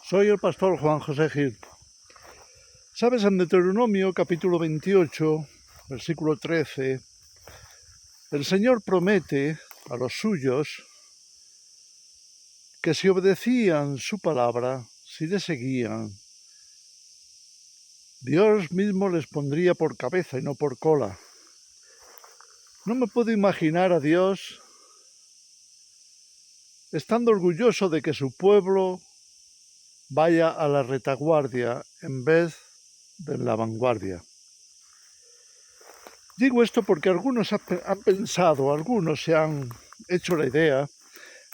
Soy el pastor Juan José Gil. ¿Sabes? En Deuteronomio capítulo 28, versículo 13, el Señor promete a los suyos que si obedecían su palabra, si le seguían, Dios mismo les pondría por cabeza y no por cola. No me puedo imaginar a Dios estando orgulloso de que su pueblo vaya a la retaguardia en vez de la vanguardia. Digo esto porque algunos han pensado, algunos se han hecho la idea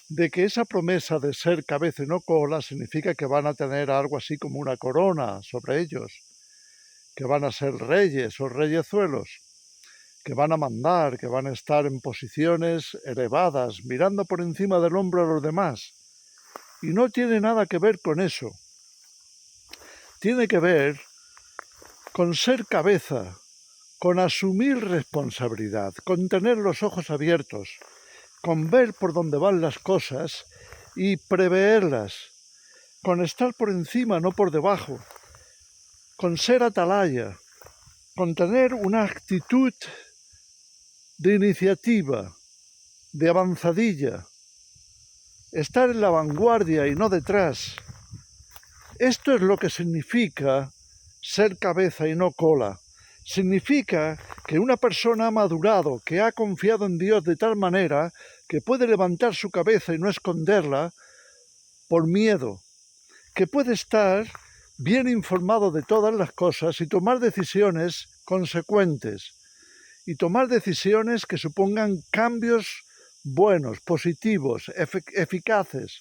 de que esa promesa de ser cabeza y no cola significa que van a tener algo así como una corona sobre ellos, que van a ser reyes o reyezuelos, que van a mandar, que van a estar en posiciones elevadas, mirando por encima del hombro a los demás. Y no tiene nada que ver con eso. Tiene que ver con ser cabeza, con asumir responsabilidad, con tener los ojos abiertos, con ver por dónde van las cosas y preverlas, con estar por encima, no por debajo, con ser atalaya, con tener una actitud de iniciativa, de avanzadilla, estar en la vanguardia y no detrás. Esto es lo que significa ser cabeza y no cola. Significa que una persona ha madurado, que ha confiado en Dios de tal manera que puede levantar su cabeza y no esconderla por miedo, que puede estar bien informado de todas las cosas y tomar decisiones consecuentes y tomar decisiones que supongan cambios buenos, positivos, eficaces.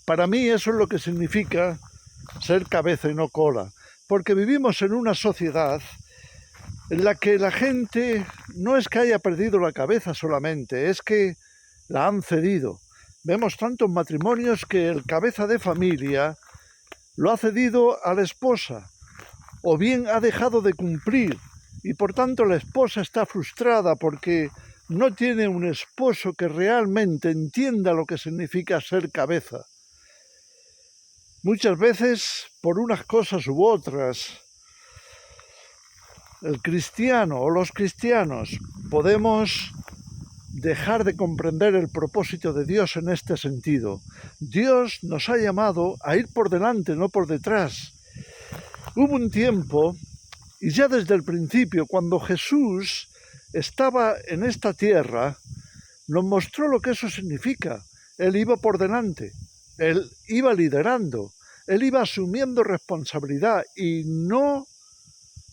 Para mí eso es lo que significa ser cabeza y no cola, porque vivimos en una sociedad en la que la gente no es que haya perdido la cabeza solamente, es que la han cedido. Vemos tantos matrimonios que el cabeza de familia lo ha cedido a la esposa, o bien ha dejado de cumplir, y por tanto la esposa está frustrada porque no tiene un esposo que realmente entienda lo que significa ser cabeza. Muchas veces, por unas cosas u otras, el cristiano o los cristianos podemos dejar de comprender el propósito de Dios en este sentido. Dios nos ha llamado a ir por delante, no por detrás. Hubo un tiempo, y ya desde el principio, cuando Jesús estaba en esta tierra, nos mostró lo que eso significa. Él iba por delante, Él iba liderando, Él iba asumiendo responsabilidad y no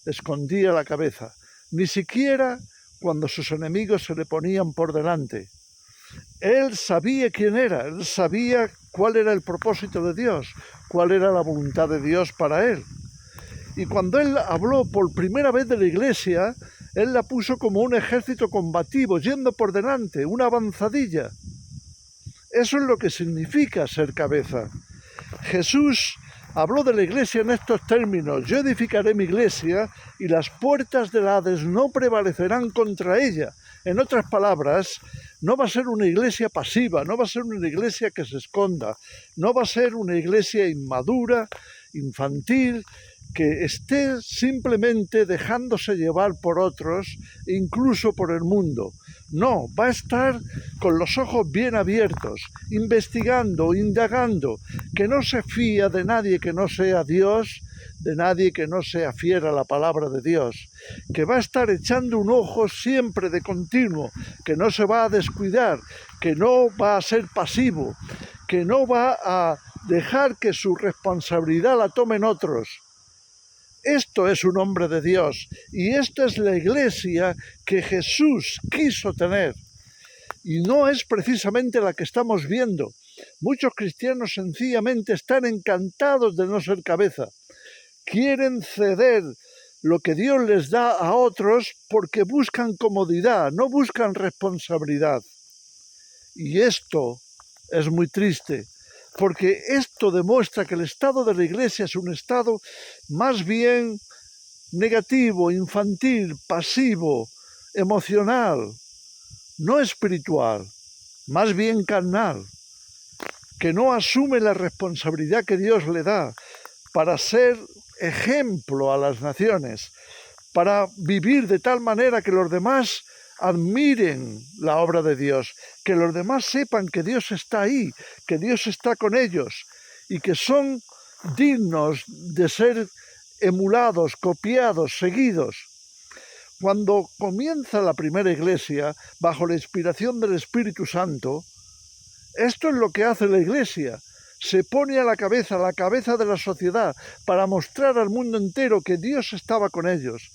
escondía la cabeza, ni siquiera cuando sus enemigos se le ponían por delante. Él sabía quién era, él sabía cuál era el propósito de Dios, cuál era la voluntad de Dios para él. Y cuando él habló por primera vez de la iglesia, él la puso como un ejército combativo, yendo por delante, una avanzadilla. Eso es lo que significa ser cabeza. Jesús habló de la iglesia en estos términos: yo edificaré mi iglesia y las puertas del Hades no prevalecerán contra ella. En otras palabras, no va a ser una iglesia pasiva, no va a ser una iglesia que se esconda, no va a ser una iglesia inmadura, infantil, que esté simplemente dejándose llevar por otros, incluso por el mundo. No, va a estar con los ojos bien abiertos, investigando, indagando, que no se fía de nadie que no sea Dios, de nadie que no sea fiel a la palabra de Dios, que va a estar echando un ojo siempre de continuo, que no se va a descuidar, que no va a ser pasivo, que no va a dejar que su responsabilidad la tomen otros. Esto es un hombre de Dios y esta es la iglesia que Jesús quiso tener. Y no es precisamente la que estamos viendo. Muchos cristianos sencillamente están encantados de no ser cabeza. Quieren ceder lo que Dios les da a otros porque buscan comodidad, no buscan responsabilidad. Y esto es muy triste, porque esto demuestra que el estado de la iglesia es un estado más bien negativo, infantil, pasivo, emocional, no espiritual, más bien carnal. que no asume la responsabilidad que Dios le da para ser ejemplo a las naciones, para vivir de tal manera que los demás admiren la obra de Dios, que los demás sepan que Dios está ahí, que Dios está con ellos y que son dignos de ser emulados, copiados, seguidos. Cuando comienza la primera iglesia, bajo la inspiración del Espíritu Santo, esto es lo que hace la iglesia. Se pone a la cabeza de la sociedad, para mostrar al mundo entero que Dios estaba con ellos,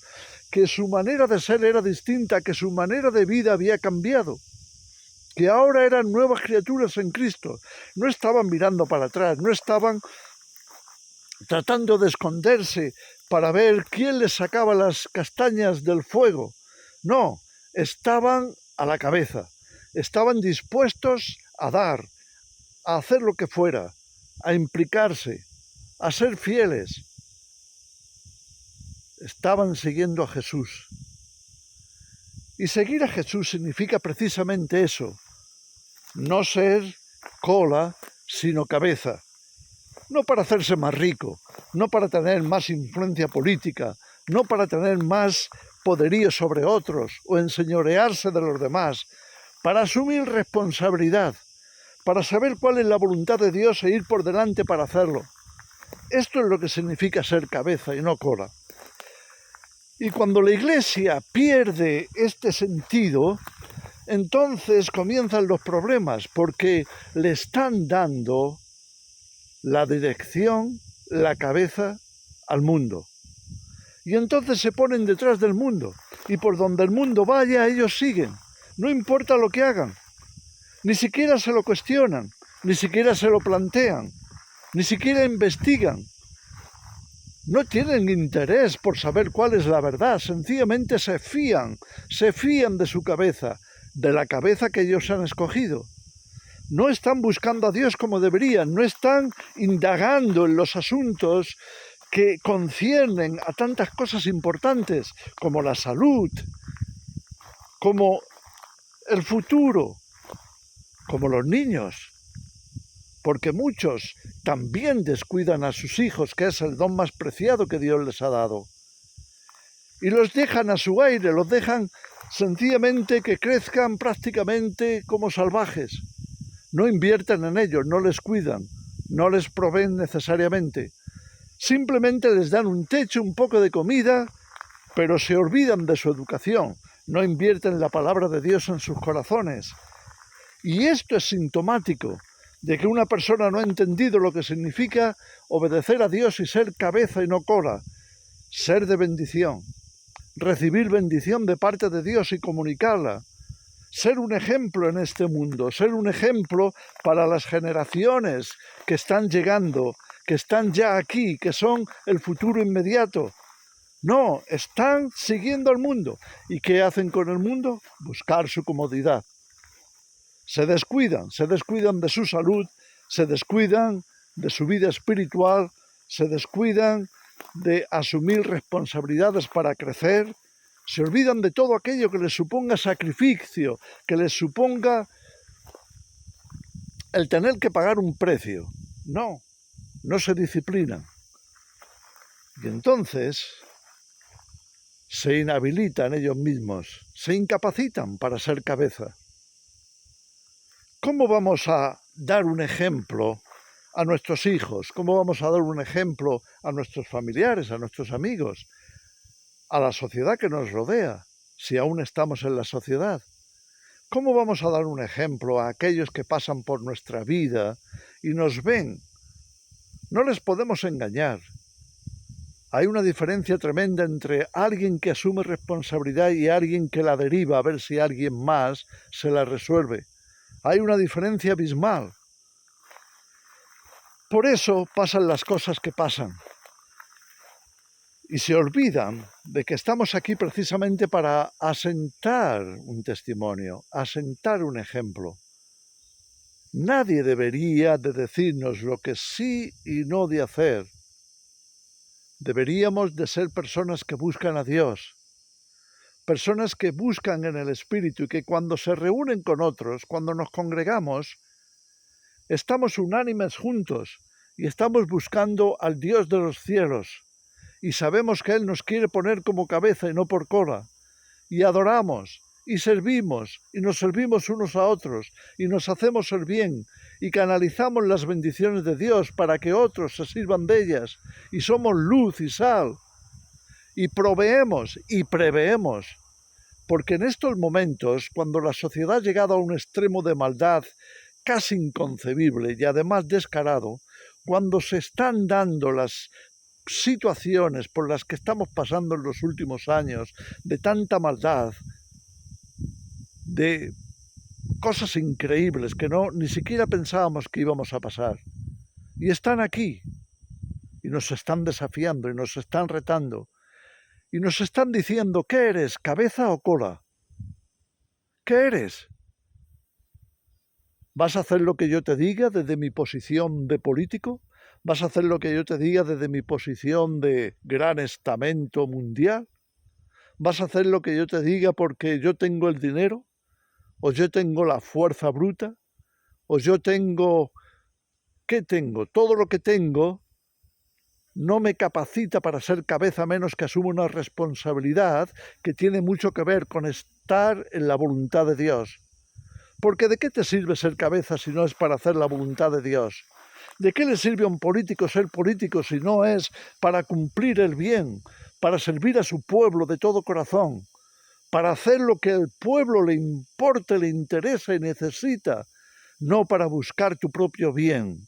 que su manera de ser era distinta, que su manera de vida había cambiado, que ahora eran nuevas criaturas en Cristo. No estaban mirando para atrás, no estaban tratando de esconderse para ver quién les sacaba las castañas del fuego. No, estaban a la cabeza, estaban dispuestos a dar, a hacer lo que fuera, a implicarse, a ser fieles. Estaban siguiendo a Jesús. Y seguir a Jesús significa precisamente eso, no ser cola, sino cabeza. No para hacerse más rico, no para tener más influencia política, no para tener más poderío sobre otros o enseñorearse de los demás, para asumir responsabilidad, para saber cuál es la voluntad de Dios e ir por delante para hacerlo. Esto es lo que significa ser cabeza y no cola. Y cuando la Iglesia pierde este sentido, entonces comienzan los problemas, porque le están dando la dirección, la cabeza al mundo. Y entonces se ponen detrás del mundo, y por donde el mundo vaya ellos siguen, no importa lo que hagan. Ni siquiera se lo cuestionan, ni siquiera se lo plantean, ni siquiera investigan. No tienen interés por saber cuál es la verdad, sencillamente se fían de su cabeza, de la cabeza que ellos han escogido. No están buscando a Dios como deberían, no están indagando en los asuntos que conciernen a tantas cosas importantes como la salud, como el futuro, como los niños, porque muchos también descuidan a sus hijos, que es el don más preciado que Dios les ha dado, y los dejan a su aire, los dejan sencillamente que crezcan prácticamente como salvajes. No invierten en ellos, no les cuidan, no les proveen necesariamente. Simplemente les dan un techo, un poco de comida, pero se olvidan de su educación, no invierten la palabra de Dios en sus corazones. Y esto es sintomático de que una persona no ha entendido lo que significa obedecer a Dios y ser cabeza y no cola, ser de bendición, recibir bendición de parte de Dios y comunicarla, ser un ejemplo en este mundo, ser un ejemplo para las generaciones que están llegando, que están ya aquí, que son el futuro inmediato. No, están siguiendo al mundo. ¿Y qué hacen con el mundo? Buscar su comodidad. Se descuidan de su salud, se descuidan de su vida espiritual, se descuidan de asumir responsabilidades para crecer, se olvidan de todo aquello que les suponga sacrificio, que les suponga el tener que pagar un precio. No se disciplinan. Y entonces se inhabilitan ellos mismos, se incapacitan para ser cabeza. ¿Cómo vamos a dar un ejemplo a nuestros hijos? ¿Cómo vamos a dar un ejemplo a nuestros familiares, a nuestros amigos, a la sociedad que nos rodea, si aún estamos en la sociedad? ¿Cómo vamos a dar un ejemplo a aquellos que pasan por nuestra vida y nos ven? No les podemos engañar. Hay una diferencia tremenda entre alguien que asume responsabilidad y alguien que la deriva a ver si alguien más se la resuelve. Hay una diferencia abismal. Por eso pasan las cosas que pasan. Y se olvidan de que estamos aquí precisamente para asentar un testimonio, asentar un ejemplo. Nadie debería de decirnos lo que sí y no de hacer. Deberíamos de ser personas que buscan a Dios, personas que buscan en el Espíritu y que cuando se reúnen con otros, cuando nos congregamos, Estamos unánimes juntos y estamos buscando al Dios de los cielos y sabemos que Él nos quiere poner como cabeza y no por cola. Y adoramos y servimos y nos servimos unos a otros y nos hacemos el bien y canalizamos las bendiciones de Dios para que otros se sirvan de ellas y somos luz y sal y proveemos y preveemos. Porque en estos momentos, cuando la sociedad ha llegado a un extremo de maldad casi inconcebible y además descarado, cuando se están dando las situaciones por las que estamos pasando en los últimos años, de tanta maldad, de cosas increíbles que ni siquiera pensábamos que íbamos a pasar, y están aquí, y nos están desafiando, y nos están retando, y nos están diciendo, ¿qué eres, cabeza o cola? ¿Qué eres? ¿Vas a hacer lo que yo te diga desde mi posición de político? ¿Vas a hacer lo que yo te diga desde mi posición de gran estamento mundial? ¿Vas a hacer lo que yo te diga porque yo tengo el dinero? ¿O yo tengo la fuerza bruta? ¿O yo tengo... ¿Qué tengo? Todo lo que tengo no me capacita para ser cabeza, menos que asumo una responsabilidad que tiene mucho que ver con estar en la voluntad de Dios. Porque ¿de qué te sirve ser cabeza si no es para hacer la voluntad de Dios? ¿De qué le sirve a un político ser político si no es para cumplir el bien, para servir a su pueblo de todo corazón, para hacer lo que al pueblo le importe, le interesa y necesita, no para buscar tu propio bien?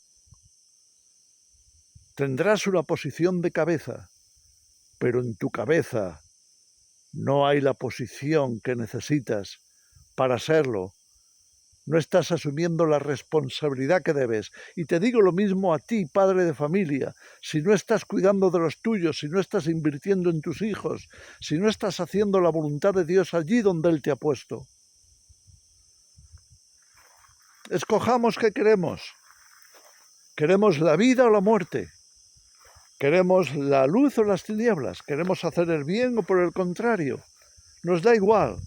Tendrás una posición de cabeza, pero en tu cabeza no hay la posición que necesitas para serlo. No estás asumiendo la responsabilidad que debes. Y te digo lo mismo a ti, padre de familia. Si no estás cuidando de los tuyos, si no estás invirtiendo en tus hijos, si no estás haciendo la voluntad de Dios allí donde Él te ha puesto. Escojamos qué queremos. ¿Queremos la vida o la muerte? ¿Queremos la luz o las tinieblas? ¿Queremos hacer el bien o por el contrario? Nos da igual.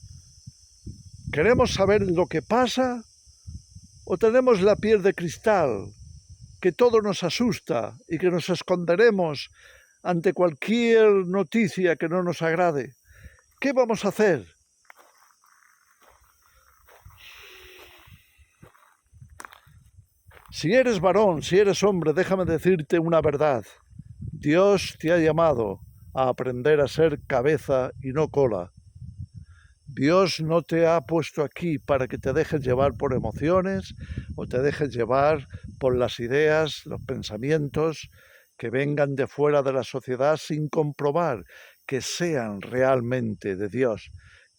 ¿Queremos saber lo que pasa o tenemos la piel de cristal, que todo nos asusta y que nos esconderemos ante cualquier noticia que no nos agrade? ¿Qué vamos a hacer? Si eres varón, si eres hombre, déjame decirte una verdad. Dios te ha llamado a aprender a ser cabeza y no cola. Dios no te ha puesto aquí para que te dejes llevar por emociones o te dejes llevar por las ideas, los pensamientos que vengan de fuera de la sociedad sin comprobar que sean realmente de Dios,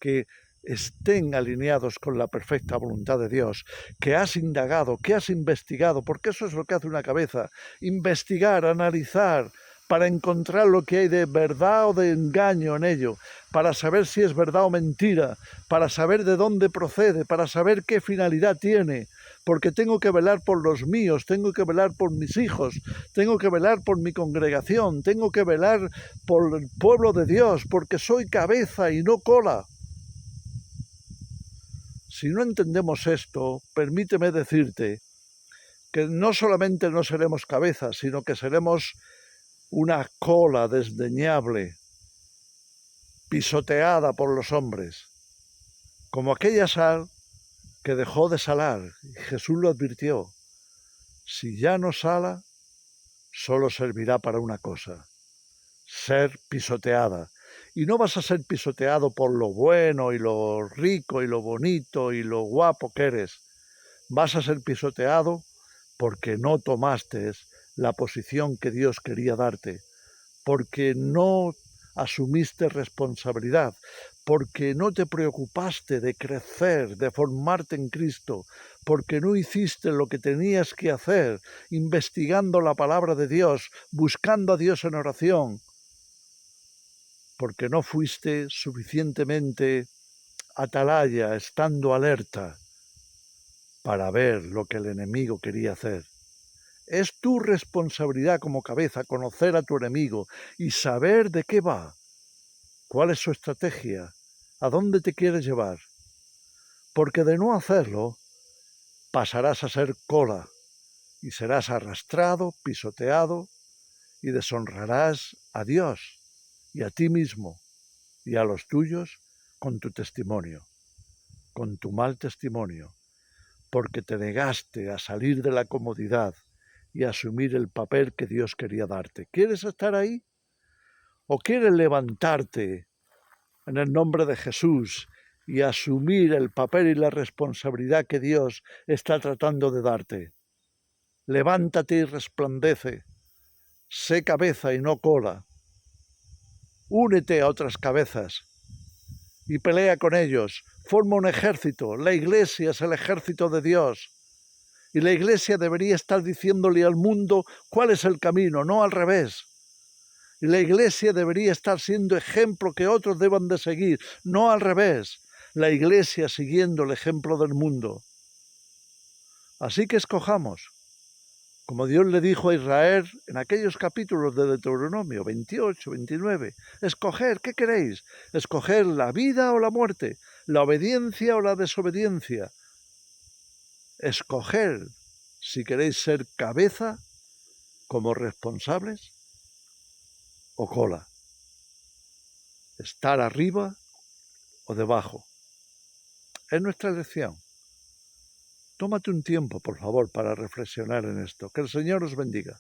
que estén alineados con la perfecta voluntad de Dios, que has indagado, que has investigado, porque eso es lo que hace una cabeza, investigar, analizar, para encontrar lo que hay de verdad o de engaño en ello, para saber si es verdad o mentira, para saber de dónde procede, para saber qué finalidad tiene, porque tengo que velar por los míos, tengo que velar por mis hijos, tengo que velar por mi congregación, tengo que velar por el pueblo de Dios, porque soy cabeza y no cola. Si no entendemos esto, permíteme decirte que no solamente no seremos cabeza, sino que seremos una cola desdeñable, pisoteada por los hombres, como aquella sal que dejó de salar. Y Jesús lo advirtió: si ya no sala, solo servirá para una cosa: ser pisoteada. Y no vas a ser pisoteado por lo bueno y lo rico y lo bonito y lo guapo que eres. Vas a ser pisoteado porque no tomaste la posición que Dios quería darte, porque no asumiste responsabilidad, porque no te preocupaste de crecer, de formarte en Cristo, porque no hiciste lo que tenías que hacer, investigando la palabra de Dios, buscando a Dios en oración, porque no fuiste suficientemente atalaya, estando alerta para ver lo que el enemigo quería hacer. Es tu responsabilidad como cabeza conocer a tu enemigo y saber de qué va, cuál es su estrategia, a dónde te quiere llevar. Porque de no hacerlo, pasarás a ser cola y serás arrastrado, pisoteado, y deshonrarás a Dios y a ti mismo y a los tuyos con tu testimonio, con tu mal testimonio, porque te negaste a salir de la comodidad y a asumir el papel que Dios quería darte. ¿Quieres estar ahí? ¿O quieres levantarte en el nombre de Jesús y asumir el papel y la responsabilidad que Dios está tratando de darte? Levántate y resplandece. Sé cabeza y no cola. Únete a otras cabezas y pelea con ellos. Forma un ejército. La Iglesia es el ejército de Dios. Y la Iglesia debería estar diciéndole al mundo cuál es el camino, no al revés. Y la Iglesia debería estar siendo ejemplo que otros deban de seguir, no al revés. La Iglesia siguiendo el ejemplo del mundo. Así que escojamos, como Dios le dijo a Israel en aquellos capítulos de Deuteronomio 28, 29, escoger, ¿qué queréis? ¿Escoger la vida o la muerte? ¿La obediencia o la desobediencia? Escoger si queréis ser cabeza como responsables o cola, estar arriba o debajo. Es nuestra elección. Tómate un tiempo, por favor, para reflexionar en esto. Que el Señor os bendiga.